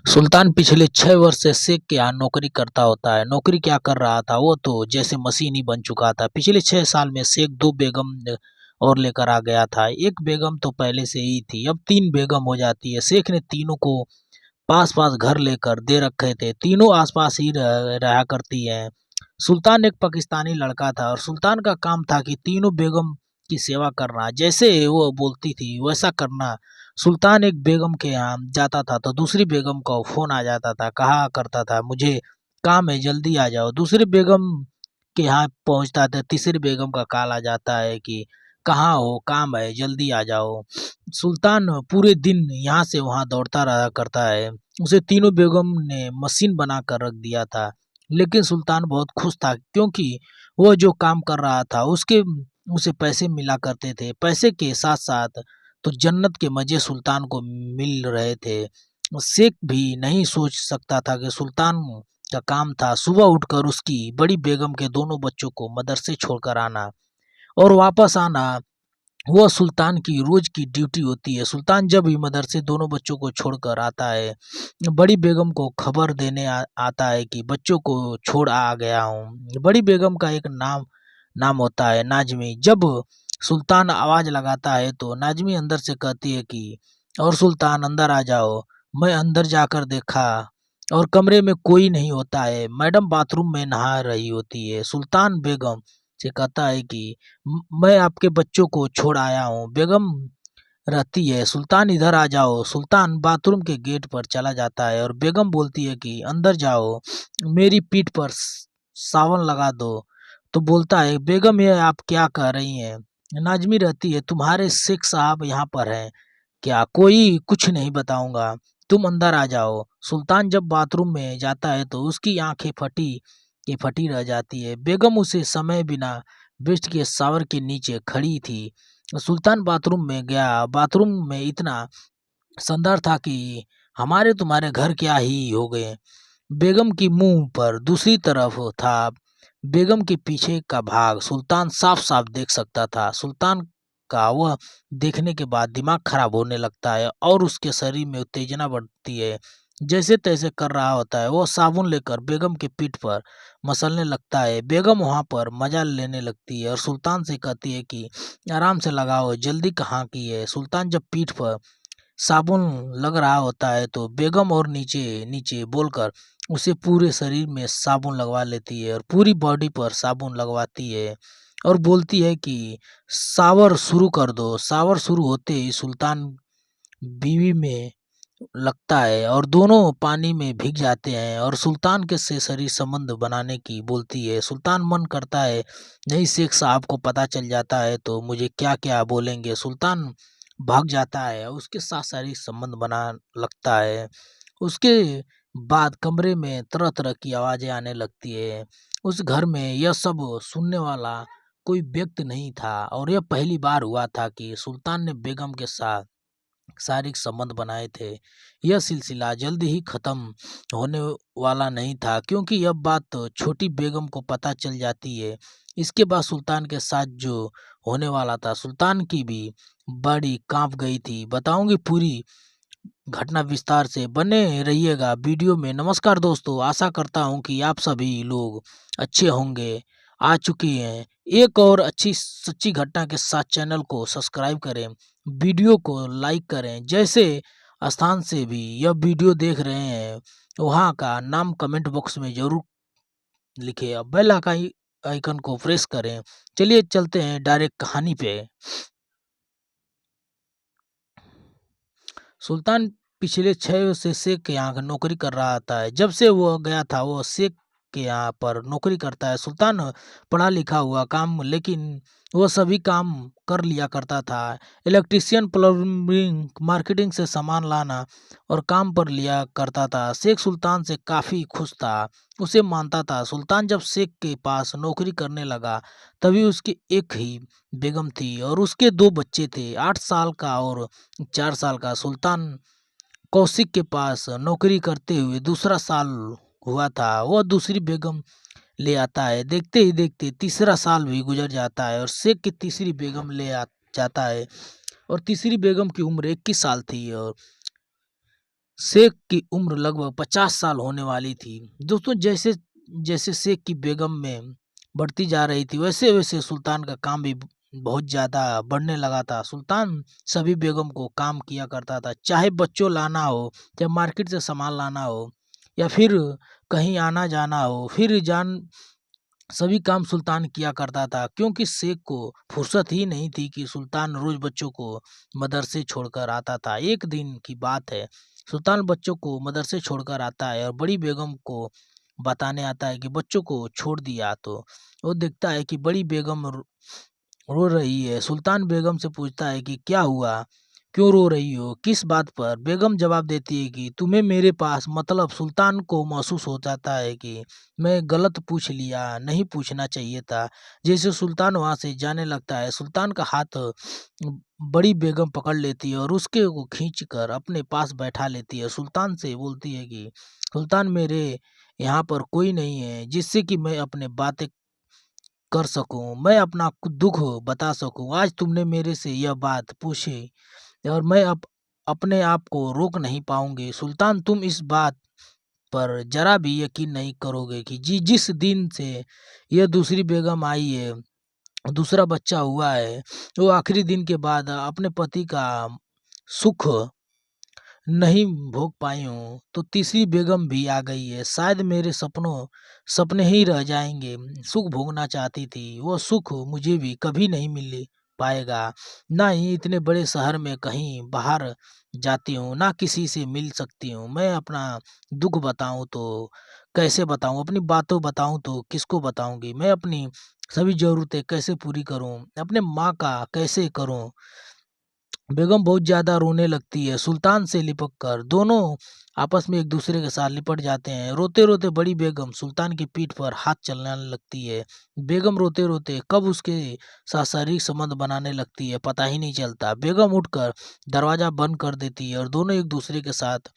सुल्तान पिछले 6 वर्ष से शेख के यहाँ नौकरी करता होता है। नौकरी क्या कर रहा था, वो तो जैसे मशीन ही बन चुका था। पिछले 6 साल में शेख 2 बेगम और लेकर आ गया था। एक बेगम तो पहले से ही थी, अब 3 बेगम हो जाती है। शेख ने तीनों को पास-पास घर लेकर दे रखे थे। तीनों आस-पास ही रहा करती हैं। सुल्तान एक पाकिस्तानी लड़का था और सुल्तान का काम था कि तीनों बेगम की सेवा करना। जैसे वो बोलती थी वैसा करना। सुल्तान एक बेगम के यहाँ जाता था तो दूसरी बेगम का फ़ोन आ जाता था। कहा करता था, मुझे काम है, जल्दी आ जाओ। दूसरी बेगम के यहाँ पहुँचता था, तीसरी बेगम का कॉल आ जाता है कि कहाँ हो, काम है, जल्दी आ जाओ। सुल्तान पूरे दिन यहाँ से वहाँ दौड़ता रहा करता है। उसे तीनों बेगम ने मशीन बनाकर रख दिया था, लेकिन सुल्तान बहुत खुश था क्योंकि वो जो काम कर रहा था उसके उसे पैसे मिला करते थे। पैसे के साथ-साथ तो जन्नत के मज़े सुल्तान को मिल रहे थे। शेख भी नहीं सोच सकता था कि सुल्तान का काम था सुबह उठकर उसकी बड़ी बेगम के दोनों बच्चों को मदरसे छोड़कर आना और वापस आना। वो सुल्तान की रोज की ड्यूटी होती है। सुल्तान जब भी मदरसे दोनों बच्चों को छोड़कर आता है, बड़ी बेगम को खबर देने आता है कि बच्चों को छोड़ आ गया हूँ। बड़ी बेगम का एक नाम नाम होता है नाजमी। जब सुल्तान आवाज लगाता है तो नाजमी अंदर से कहती है कि और सुल्तान अंदर आ जाओ। मैं अंदर जाकर देखा और कमरे में कोई नहीं होता है। मैडम बाथरूम में नहा रही होती है। सुल्तान बेगम से कहता है कि मैं आपके बच्चों को छोड़ आया हूँ। बेगम रहती है, सुल्तान इधर आ जाओ। सुल्तान बाथरूम के गेट पर चला जाता है और बेगम बोलती है कि अंदर जाओ, मेरी पीठ पर सावन लगा दो। तो बोलता है, बेगम ये आप क्या कह रही हैं? नाजमी रहती है, तुम्हारे शेख साहब यहाँ पर हैं क्या? कोई कुछ नहीं बताऊंगा, तुम अंदर आ जाओ। सुल्तान जब बाथरूम में जाता है तो उसकी आंखें फटी की फटी रह जाती है। बेगम उसे समय बिना वेस्ट के शावर के नीचे खड़ी थी। सुल्तान बाथरूम में गया। बाथरूम में इतना शानदार था कि हमारे तुम्हारे घर क्या ही हो गए। बेगम की मुंह पर दूसरी तरफ था बेगम के पीछे का भाग। सुल्तान साफ साफ देख सकता था। सुल्तान का वह देखने के बाद दिमाग खराब होने लगता है और उसके शरीर में उत्तेजना बढ़ती है। जैसे तैसे कर रहा होता है। वो साबुन लेकर बेगम के पीठ पर मसलने लगता है। बेगम वहां पर मजा लेने लगती है और सुल्तान से कहती है कि आराम से लगाओ, जल्दी कहाँ की है। सुल्तान जब पीठ पर साबुन लग रहा होता है तो बेगम और नीचे नीचे बोलकर उसे पूरे शरीर में साबुन लगवा लेती है और पूरी बॉडी पर साबुन लगवाती है और बोलती है कि शावर शुरू कर दो। शावर शुरू होते ही सुल्तान बीवी में लगता है और दोनों पानी में भीग जाते हैं और सुल्तान के से शरीर संबंध बनाने की बोलती है। सुल्तान मन करता है नहीं, शेख साहब को पता चल जाता है तो मुझे क्या क्या बोलेंगे। सुल्तान भाग जाता है और उसके साथ शारीरिक संबंध बना लगता है। उसके बाद कमरे में तरह तरह की आवाजें आने लगती है। उस घर में यह सब सुनने वाला कोई व्यक्ति नहीं था और यह पहली बार हुआ था कि सुल्तान ने बेगम के साथ शारीरिक संबंध बनाए थे। यह सिलसिला जल्द ही खत्म होने वाला नहीं था क्योंकि यह बात तो छोटी बेगम को पता चल जाती है। इसके बाद सुल्तान के साथ जो होने वाला था, सुल्तान की भी बड़ी कांप गई थी। बताऊंगी पूरी घटना विस्तार से, बने रहिएगा वीडियो में। नमस्कार दोस्तों, आशा करता हूं कि आप सभी लोग अच्छे होंगे। आ चुकी हैं एक और अच्छी सच्ची घटना के साथ। चैनल को सब्सक्राइब करें, वीडियो को लाइक करें। जैसे स्थान से भी यह वीडियो देख रहे हैं वहाँ का नाम कमेंट बॉक्स में जरूर लिखें। अब बेल आइकन को प्रेस करें। चलिए चलते हैं डायरेक्ट कहानी पे। सुल्तान पिछले 6 से शेख के यहाँ नौकरी कर रहा था। जब से वो गया था वो शेख के यहाँ पर नौकरी करता है। सुल्तान पढ़ा लिखा हुआ काम, लेकिन वो सभी काम कर लिया करता था। इलेक्ट्रिशियन, प्लम्बिंग, मार्केटिंग से सामान लाना और काम पर लिया करता था। शेख सुल्तान से काफ़ी खुश था, उसे मानता था। सुल्तान जब शेख के पास नौकरी करने लगा तभी उसकी एक ही बेगम थी और उसके 2 बच्चे थे, 8 साल का और 4 साल का। सुल्तान कौशिक के पास नौकरी करते हुए दूसरा साल हुआ था। वह दूसरी बेगम ले आता है। देखते ही देखते तीसरा साल भी गुजर जाता है और शेख की तीसरी बेगम जाता है और तीसरी बेगम की उम्र 21 साल थी और शेख की उम्र लगभग 50 साल होने वाली थी। दोस्तों, जैसे जैसे शेख की बेगम में बढ़ती जा रही थी, वैसे वैसे सुल्तान का काम भी बहुत ज़्यादा बढ़ने लगा था। सुल्तान सभी बेगम को काम किया करता था, चाहे बच्चों लाना हो, चाहे मार्केट से सामान लाना हो, या फिर कहीं आना जाना हो, फिर जान सभी काम सुल्तान किया करता था, क्योंकि शेख को फुर्सत ही नहीं थी कि सुल्तान रोज बच्चों को मदरसे छोड़कर आता था। एक दिन की बात है, सुल्तान बच्चों को मदरसे छोड़कर आता है और बड़ी बेगम को बताने आता है कि बच्चों को छोड़ दिया। तो वो देखता है कि बड़ी बेगम रो रही है। सुल्तान बेगम से पूछता है कि क्या हुआ, क्यों रो रही हो, किस बात पर। बेगम जवाब देती है कि तुम्हें मेरे पास मतलब। सुल्तान को महसूस हो जाता है कि मैं गलत पूछ लिया, नहीं पूछना चाहिए था। जैसे सुल्तान वहां से जाने लगता है, सुल्तान का हाथ बड़ी बेगम पकड़ लेती है और उसके को खींच कर अपने पास बैठा लेती है। सुल्तान से बोलती है कि सुल्तान, मेरे यहाँ पर कोई नहीं है जिससे कि मैं अपने बातें कर सकूं, मैं अपना दुख बता सकूं। आज तुमने मेरे से यह बात पूछी और मैं अब अपने आप को रोक नहीं पाऊंगी। सुल्तान, तुम इस बात पर जरा भी यकीन नहीं करोगे कि जिस दिन से यह दूसरी बेगम आई है, दूसरा बच्चा हुआ है, वो आखिरी दिन के बाद अपने पति का सुख नहीं भोग पाई हूँ, तो तीसरी बेगम भी आ गई है। शायद मेरे सपने ही रह जाएंगे। सुख भोगना चाहती थी, वो सुख मुझे भी कभी नहीं मिल पाएगा। ना ही इतने बड़े शहर में कहीं बाहर जाती हूँ, ना किसी से मिल सकती हूँ। मैं अपना दुख बताऊं तो कैसे बताऊं, अपनी बातों बताऊं तो किसको बताऊंगी। मैं अपनी सभी जरूरतें कैसे पूरी करूं, अपने माँ का कैसे करूं। बेगम बहुत ज्यादा रोने लगती है। सुल्तान से लिपट कर दोनों आपस में एक दूसरे के साथ लिपट जाते हैं। रोते रोते बड़ी बेगम सुल्तान की पीठ पर हाथ चलाने लगती है। बेगम रोते रोते कब उसके साथ शारीरिक संबंध बनाने लगती है पता ही नहीं चलता। बेगम उठकर दरवाजा बंद कर देती है और दोनों एक दूसरे के साथ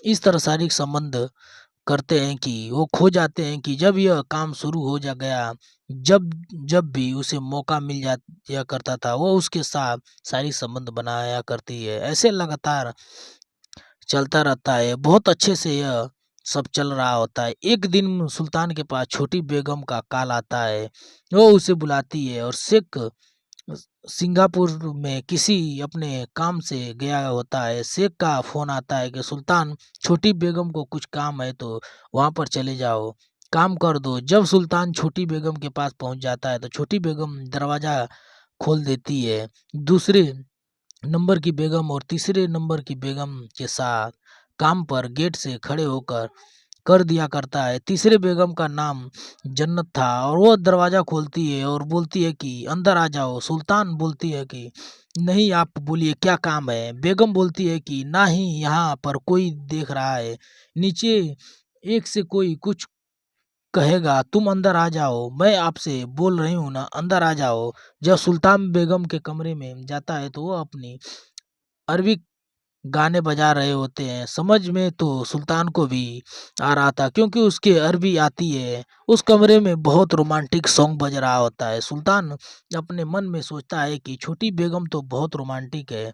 इस तरह शारीरिक संबंध करते हैं कि वो खो जाते हैं कि जब यह काम शुरू हो जा गया, जब जब भी उसे मौका मिल जाया करता था, वो उसके साथ शारीरिक संबंध बनाया करती है। ऐसे लगातार चलता रहता है, बहुत अच्छे से यह सब चल रहा होता है। एक दिन सुल्तान के पास छोटी बेगम का कॉल आता है। वो उसे बुलाती है और शेख सिंगापुर में किसी अपने काम से गया होता है। शेख का फोन आता है कि सुल्तान, छोटी बेगम को कुछ काम है तो वहां पर चले जाओ, काम कर दो। जब सुल्तान छोटी बेगम के पास पहुंच जाता है तो छोटी बेगम दरवाजा खोल देती है। दूसरे नंबर की बेगम और तीसरे नंबर की बेगम के साथ काम पर गेट से खड़े होकर कर दिया करता है। तीसरे बेगम का नाम जन्नत था और वो दरवाजा खोलती है और बोलती है कि अंदर आ जाओ। सुल्तान बोलती है कि नहीं, आप बोलिए क्या काम है। बेगम बोलती है कि ना ही यहाँ पर कोई देख रहा है, नीचे एक से कोई कुछ कहेगा, तुम अंदर आ जाओ, मैं आपसे बोल रही हूँ ना, अंदर आ जाओ। जब सुल्तान बेगम के कमरे में जाता है तो वो अपनी अरबी गाने बजा रहे होते हैं। समझ में तो सुल्तान को भी आ रहा था, क्योंकि उसके अरबी आती है। उस कमरे में बहुत रोमांटिक सॉन्ग बज रहा होता है। सुल्तान अपने मन में सोचता है कि छोटी बेगम तो बहुत रोमांटिक है।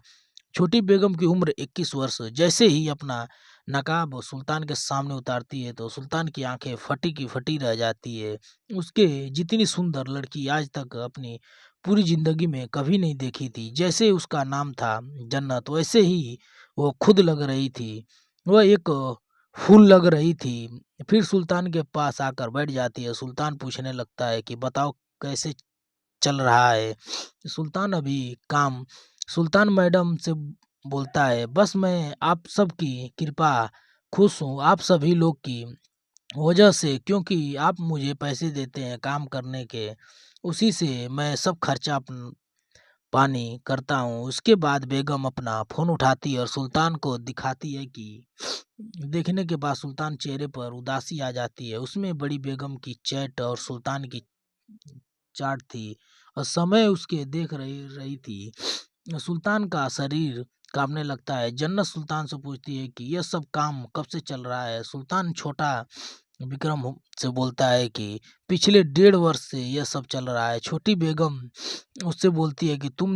छोटी बेगम की उम्र 21 वर्ष। जैसे ही अपना नकाब सुल्तान के सामने उतारती है तो सुल्तान की आंखें फटी की फटी रह जाती है। उसके जितनी सुंदर लड़की आज तक अपनी पूरी जिंदगी में कभी नहीं देखी थी। जैसे उसका नाम था जन्नत, वैसे ही वो खुद लग रही थी। वह एक फूल लग रही थी। फिर सुल्तान के पास आकर बैठ जाती है। सुल्तान पूछने लगता है कि बताओ कैसे चल रहा है। सुल्तान अभी काम सुल्तान मैडम से बोलता है, बस मैं आप सबकी कृपा खुश हूँ, आप सभी लोग की वजह से, क्योंकि आप मुझे पैसे देते हैं काम करने के, उसी से मैं सब खर्चा पानी करता हूँ। उसके बाद बेगम अपना फोन उठाती है और सुल्तान को दिखाती है कि देखने के बाद सुल्तान चेहरे पर उदासी आ जाती है। उसमें बड़ी बेगम की चैट और सुल्तान की चाट थी और समय उसके देख रही रही थी। सुल्तान का शरीर कांपने लगता है। जन्नत सुल्तान से पूछती है कि यह सब काम कब से चल रहा है। सुल्तान छोटा से बोलता है कि पिछले 1.5 वर्ष से यह सब चल रहा है। छोटी बेगम उससे बोलती है कि तुम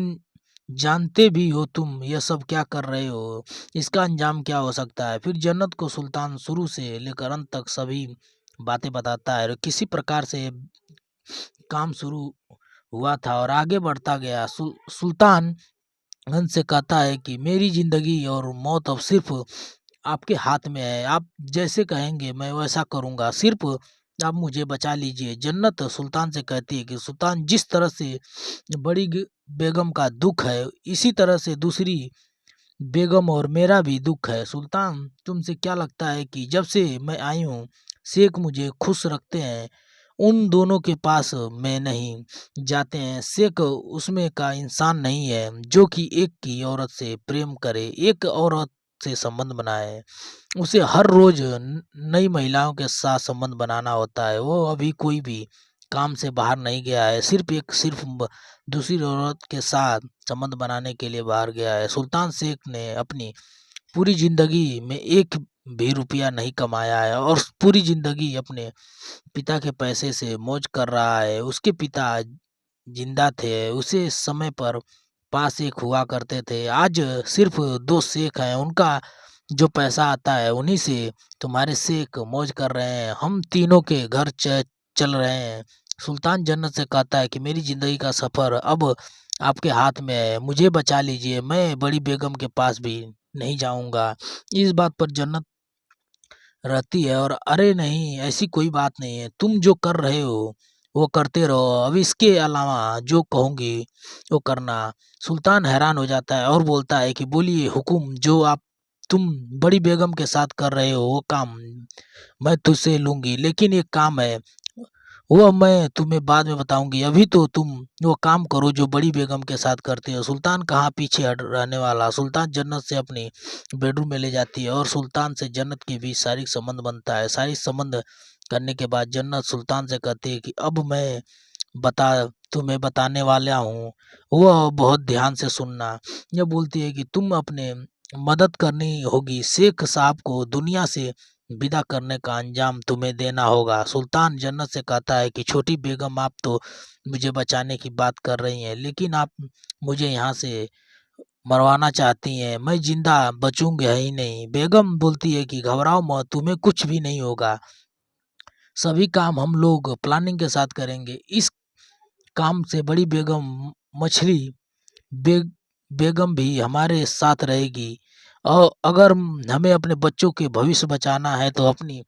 जानते भी हो तुम यह सब क्या कर रहे हो, इसका अंजाम क्या हो सकता है। फिर जन्नत को सुल्तान शुरू से लेकर अंत तक सभी बातें बताता है और किसी प्रकार से काम शुरू हुआ था और आगे बढ़ता गया। सुल्तान अंत से कहता है कि मेरी जिंदगी और मौत अब सिर्फ आपके हाथ में है, आप जैसे कहेंगे मैं वैसा करूंगा, सिर्फ आप मुझे बचा लीजिए। जन्नत सुल्तान से कहती है कि सुल्तान, जिस तरह से बड़ी बेगम का दुख है, इसी तरह से दूसरी बेगम और मेरा भी दुख है। सुल्तान, तुमसे क्या लगता है कि जब से मैं आई हूँ शेख मुझे खुश रखते हैं, उन दोनों के पास में नहीं जाते हैं। शेख उसमें का इंसान नहीं है जो कि एक की औरत से प्रेम करे, एक औरत से संबंध बनाए। उसे हर रोज नई महिलाओं के साथ संबंध बनाना होता है। वो अभी कोई भी काम से बाहर नहीं गया है, सिर्फ दूसरी औरत के साथ संबंध बनाने के लिए बाहर गया है। सुल्तान शेख ने अपनी पूरी जिंदगी में एक भी रुपया नहीं कमाया है और पूरी जिंदगी अपने पिता के पैसे से मौज कर रहा है। उसके पिता जिंदा थे, उसे समय पर पास एक हुआ करते थे। आज सिर्फ दो शेख हैं, उनका जो पैसा आता है उन्हीं से तुम्हारे शेख मौज कर रहे हैं, हम तीनों के घर चल रहे हैं। सुल्तान जन्नत से कहता है कि मेरी जिंदगी का सफर अब आपके हाथ में है, मुझे बचा लीजिए, मैं बड़ी बेगम के पास भी नहीं जाऊंगा। इस बात पर जन्नत रहती है और अरे नहीं, ऐसी कोई बात नहीं है, तुम जो कर रहे हो वो करते रहो, अब इसके अलावा जो कहूंगी वो करना। सुल्तान हैरान हो जाता है और बोलता है कि बोलिए हुकुम, जो आप तुम बड़ी बेगम के साथ कर रहे हो वो काम मैं तुझसे लूंगी, लेकिन एक काम है, वो मैं तुम्हें बाद में बताऊंगी, अभी तो तुम वो काम करो जो बड़ी बेगम के साथ करते हो। सुल्तान कहाँ पीछे हट रहने वाला। सुल्तान जन्नत से अपनी बेडरूम में ले जाती है और सुल्तान से जन्नत के बीच शारीरिक संबंध बनता है। शारीरिक संबंध करने के बाद जन्नत सुल्तान से कहती है कि अब मैं बता तुम्हें बताने वाला हूँ, वह बहुत ध्यान से सुनना। यह बोलती है कि तुम अपने मदद करनी होगी, शेख साहब को दुनिया से विदा करने का अंजाम तुम्हें देना होगा। सुल्तान जन्नत से कहता है कि छोटी बेगम, आप तो मुझे बचाने की बात कर रही हैं, लेकिन आप मुझे यहाँ से मरवाना चाहती हैं, मैं जिंदा बचूंगा ही नहीं। बेगम बोलती है कि घबराओ मत, तुम्हें कुछ भी नहीं होगा, सभी काम हम लोग प्लानिंग के साथ करेंगे। इस काम से बड़ी बेगम मछली बे, बेगम भी हमारे साथ रहेगी और अगर हमें अपने बच्चों के भविष्य बचाना है तो अपनी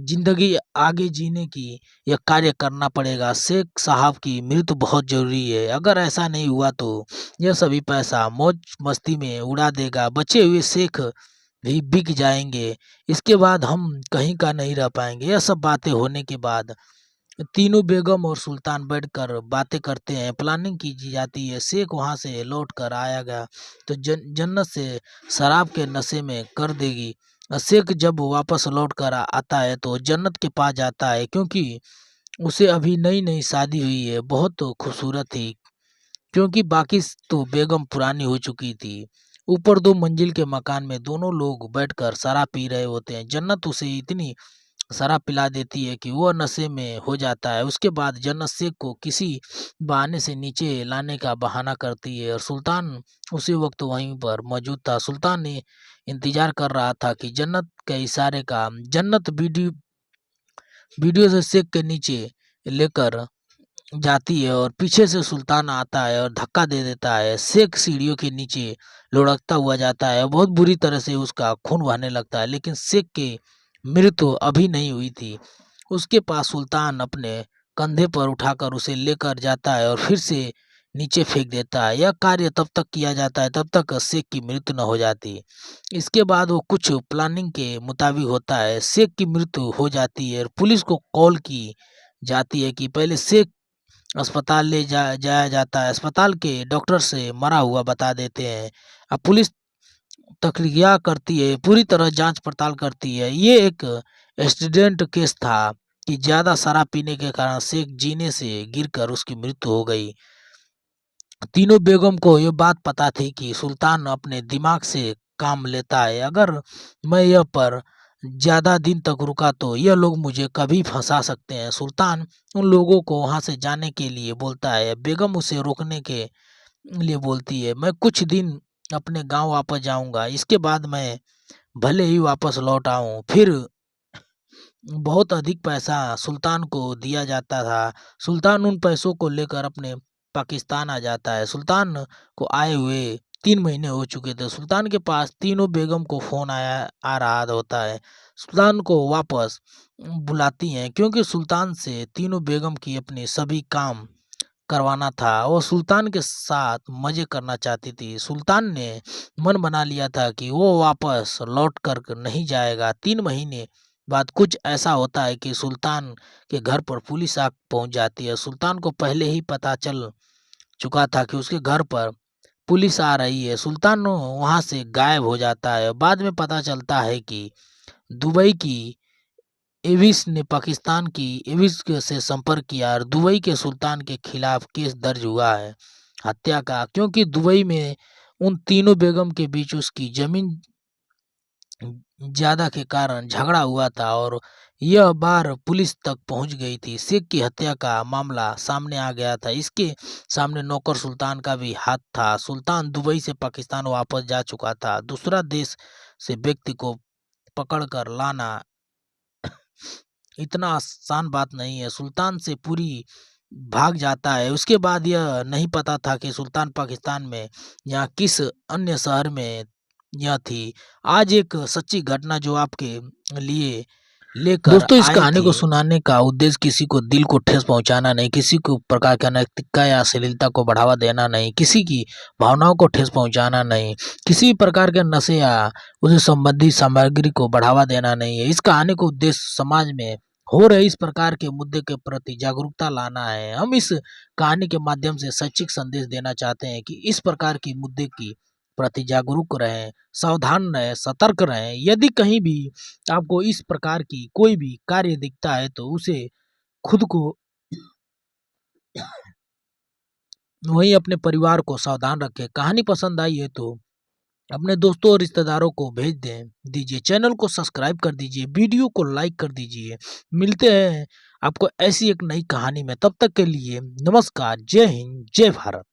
जिंदगी आगे जीने की यह कार्य करना पड़ेगा। शेख साहब की मृत्यु बहुत जरूरी है, अगर ऐसा नहीं हुआ तो यह सभी पैसा मौज मस्ती में उड़ा देगा, बचे हुए शेख भी बिक जाएंगे, इसके बाद हम कहीं का नहीं रह पाएंगे। यह सब बातें होने के बाद तीनों बेगम और सुल्तान बैठकर बातें करते हैं, प्लानिंग की जाती है। शेख वहां से लौट कर आया गया तो जन्नत से शराब के नशे में कर देगी। शेख जब वापस लौट कर आता है तो जन्नत के पास जाता है, क्योंकि उसे अभी नई नई शादी हुई है, बहुत खूबसूरत थी, क्योंकि बाकी तो बेगम पुरानी हो चुकी थी। ऊपर दो मंजिल के मकान में दोनों लोग बैठकर शराब पी रहे होते हैं। जन्नत उसे इतनी शराब पिला देती है कि वह नशे में हो जाता है। उसके बाद जन्नत शेख को किसी बहाने से नीचे लाने का बहाना करती है और सुल्तान उसी वक्त वहीं पर मौजूद था। सुल्तान ने इंतजार कर रहा था कि जन्नत के इशारे का। जन्नत वीडियो वीडियो से शेख के नीचे लेकर जाती है और पीछे से सुल्तान आता है और धक्का दे देता है। शेख सीढ़ियों के नीचे लुढ़कता हुआ जाता है, बहुत बुरी तरह से उसका खून बहने लगता है, लेकिन शेख की मृत्यु अभी नहीं हुई थी। उसके पास सुल्तान अपने कंधे पर उठाकर उसे लेकर जाता है और फिर से नीचे फेंक देता है। यह कार्य तब तक किया जाता है तब तक शेख की मृत्यु न हो जाती। इसके बाद वो कुछ प्लानिंग के मुताबिक होता है, शेख की मृत्यु हो जाती है और पुलिस को कॉल की जाती है कि पहले शेख अस्पताल जाया जाता है। अस्पताल के डॉक्टर से मरा हुआ बता देते हैं। अब पुलिस तख्लिया करती है, पूरी तरह जांच पड़ताल करती है। ये एक एक्सीडेंट केस था कि ज्यादा शराब पीने के कारण शेख जीने से गिरकर उसकी मृत्यु हो गई। तीनों बेगम को ये बात पता थी कि सुल्तान अपने दिमाग से काम लेता है, अगर मैं यह पर ज्यादा दिन तक रुका तो यह लोग मुझे कभी फंसा सकते हैं। सुल्तान उन लोगों को वहां से जाने के लिए बोलता है, बेगम उसे रोकने के लिए बोलती है, मैं कुछ दिन अपने गांव वापस जाऊंगा, इसके बाद मैं भले ही वापस लौट आऊं। फिर बहुत अधिक पैसा सुल्तान को दिया जाता था। सुल्तान उन पैसों को लेकर अपने पाकिस्तान आ जाता है। सुल्तान को आए हुए 3 महीने हो चुके थे। सुल्तान के पास तीनों बेगम को फोन आ रहा होता है। सुल्तान को वापस बुलाती हैं, क्योंकि सुल्तान से तीनों बेगम की अपने सभी काम करवाना था। वो सुल्तान के साथ मजे करना चाहती थी। सुल्तान ने मन बना लिया था कि वो वापस लौट कर नहीं जाएगा। 3 महीने बाद कुछ ऐसा होता है कि सुल्तान के घर पर पुलिस आ पहुंच जाती है। सुल्तान को पहले ही पता चल चुका था कि उसके घर पर पुलिस आ रही है। सुल्तान वहां से गायब हो जाता है। बाद में पता चलता है कि दुबई की एविस ने पाकिस्तान की एविस से संपर्क किया और दुबई के सुल्तान के खिलाफ केस दर्ज हुआ है हत्या का, क्योंकि दुबई में उन तीनों बेगम के बीच उसकी जमीन ज्यादा के कारण झगड़ा हुआ था और यह बार पुलिस तक पहुंच गई थी। शेख की हत्या का मामला सामने आ गया था। इसके सामने नौकर सुल्तान का भी हाथ था। सुल्तान दुबई से पाकिस्तान वापस जा चुका था। दूसरा देश से व्यक्ति को पकड़ कर लाना इतना आसान बात नहीं है। सुल्तान से पूरी भाग जाता है। उसके बाद यह नहीं पता था कि सुल्तान पाकिस्तान में या किस अन्य शहर में यह थी। आज एक सच्ची घटना जो आपके लिए लेकर दोस्तों, इस आई कहानी को थी। सुनाने का उद्देश्य किसी को दिल को ठेस पहुंचाना नहीं, किसी को प्रकार की अनैतिकता या अश्लीलता को बढ़ावा देना नहीं, किसी की भावनाओं को ठेस पहुंचाना नहीं, किसी भी प्रकार के नशे या उससे संबंधित सामग्री को बढ़ावा देना नहीं है। इस कहानी का उद्देश्य समाज में हो रहे इस प्रकार के मुद्दे के प्रति जागरूकता लाना है। हम इस कहानी के माध्यम से शैक्षिक संदेश देना चाहते हैं कि इस प्रकार की मुद्दे की प्रति जागरूक रहें, सावधान रहें, सतर्क रहें। यदि कहीं भी आपको इस प्रकार की कोई भी कार्य दिखता है तो उसे खुद को वहीं अपने परिवार को सावधान रखें। कहानी पसंद आई है तो अपने दोस्तों और रिश्तेदारों को भेज दें दीजिए। चैनल को सब्सक्राइब कर दीजिए, वीडियो को लाइक कर दीजिए। मिलते हैं आपको ऐसी एक नई कहानी में। तब तक के लिए नमस्कार, जय हिंद, जय भारत।